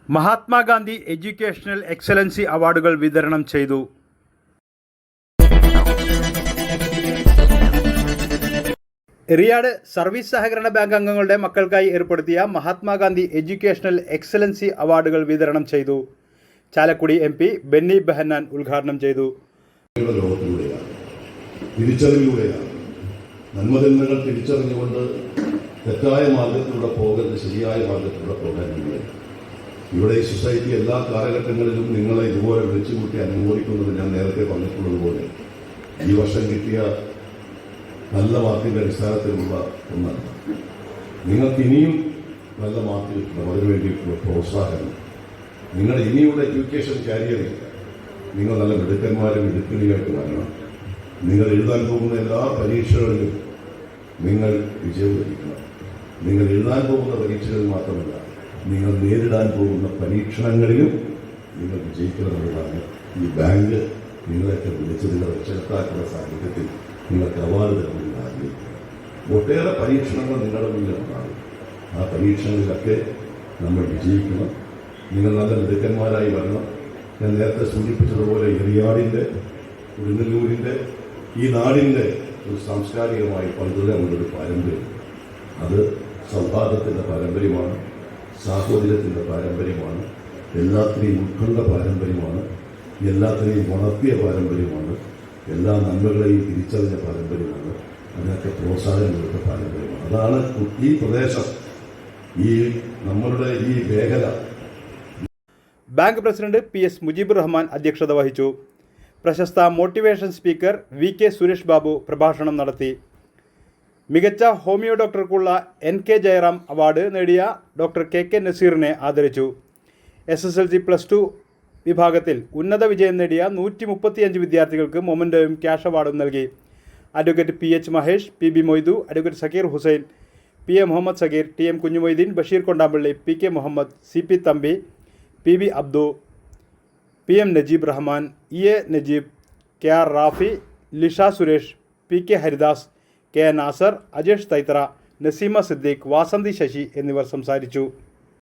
Mahatma Gandhi educational excellency അവാർഡുകൾ വിതരണം ചെയ്തു. റിയാഡ് സർവീസ് സഹകരണ ബാങ്ക് അംഗങ്ങളുടെ മക്കൾക്കായി ഏർപ്പെടുത്തിയ മഹാത്മാഗാന്ധി എഡ്യൂക്കേഷണൽ എക്സലൻസി അവാർഡുകൾ വിതരണം ചെയ്തു. ചാലക്കുടി MP ബെന്നി ബെഹന്നാൻ ഉദ്ഘാടനം ചെയ്തു. തിരിച്ചറിവിലൂടെയാണ് നന്മതിന്മകൾ തിരിച്ചറിഞ്ഞുകൊണ്ട് തെറ്റായ മാർഗത്തിലൂടെ പോകരുത്, ശരിയായ മാർഗത്തിലൂടെ പോകാൻ കഴിയും. ഇവിടെ ഈ സൊസൈറ്റി എല്ലാ കാലഘട്ടങ്ങളിലും നിങ്ങളെ ഇതുപോലെ വിളിച്ചുകൂട്ടി അനുമോദിക്കുന്നത് ഞാൻ നേരത്തെ പറഞ്ഞിട്ടുള്ളതുപോലെ ഈ വർഷം കിട്ടിയ നല്ല മാർക്കിന്റെ അടിസ്ഥാനത്തിലുള്ള ഒന്നാണ്. നിങ്ങൾക്ക് ഇനിയും നല്ല മാർക്ക് കിട്ടണം, അതിനു വേണ്ടിയിട്ടുള്ള പ്രോത്സാഹനം. നിങ്ങളുടെ ഇനിയുള്ള എഡ്യൂക്കേഷൻ കാരിയറിൽ നിങ്ങൾ നല്ല മിടുക്കന്മാരും മിടുക്കണിയായിട്ട് വരണം. നിങ്ങൾ എഴുതാൻ പോകുന്ന എല്ലാ പരീക്ഷകളിലും നിങ്ങൾ വിജയം ലഭിക്കണം. നിങ്ങൾ എഴുതാൻ പോകുന്ന പരീക്ഷകളിൽ മാത്രമല്ല, നിങ്ങൾ നേരിടാൻ പോകുന്ന പരീക്ഷണങ്ങളിലും നിങ്ങൾ വിജയിക്കണമെന്നതാണ് ഈ ബാങ്ക് നിങ്ങളെയൊക്കെ വിളിച്ചതിൻ്റെ രക്ഷകർത്താക്കളുടെ സാന്നിധ്യത്തിൽ നിങ്ങൾക്ക് അവാർഡ് തരണമെന്ന് ആഗ്രഹിക്കുന്നത്. ഒട്ടേറെ പരീക്ഷണങ്ങൾ നിങ്ങളുടെ മുന്നിലുണ്ടാകും. ആ പരീക്ഷണങ്ങളിലൊക്കെ നമ്മൾ വിജയിക്കണം. നിങ്ങൾ നല്ല മിടുക്കന്മാരായി വരണം. ഞാൻ നേരത്തെ സൂചിപ്പിച്ചതുപോലെ എറിയാടിൻ്റെ, കൊടുങ്ങല്ലൂരിൻ്റെ, ഈ നാടിൻ്റെ ഒരു സാംസ്കാരികമായി പണ്ടുള്ളൊരു പാരമ്പര്യം. അത് സൗഹാർദ്ദത്തിൻ്റെ പാരമ്പര്യമാണ്, സാഹോദര്യത്തിൻ്റെ പാരമ്പര്യമാണ്, എല്ലാത്തിനെയും ഉൾക്കൊണ്ട പാരമ്പര്യമാണ്, എല്ലാത്തിനെയും വളർത്തിയ പാരമ്പര്യമാണ്, എല്ലാ നന്മകളെയും തിരിച്ചറിഞ്ഞ പാരമ്പര്യമാണ്, അതിനൊക്കെ പ്രോത്സാഹനം കൊടുത്ത പാരമ്പര്യമാണ്. അതാണ് ഈ പ്രദേശം, ഈ നമ്മളുടെ ഈ മേഖല. Bank president PS Mujibur Rahman അധ്യക്ഷത വഹിച്ചു. പ്രശസ്ത motivation speaker VK Suresh Babu പ്രഭാഷണം നടത്തി. മികച്ച ഹോമിയോ ഡോക്ടർക്കുള്ള NK ജയറാം അവാർഡ് നേടിയ ഡോക്ടർ KK നസീറിനെ ആദരിച്ചു. SSLC+2 വിഭാഗത്തിൽ ഉന്നത വിജയം നേടിയ 135 വിദ്യാർത്ഥികൾക്ക് മൊമെന്റോയും ക്യാഷ് അവാർഡും നൽകി. Advocate PH Mahesh, PB Moidu, advocate Zakir Hussain, PA Muhammad Sageer, TM Kunjumoideen, Basheer Kondampally, PK Muhammad, CP Thampi, PB Abdu, PM Najeeb Rahman, EA Najeeb, KR Rafi, Lisha Suresh, PK Haridas, KA Nasar, Ajesh Thaithra, Naseema Siddique, Vasanthi Sasi എന്നിവർ സംസാരിച്ചു.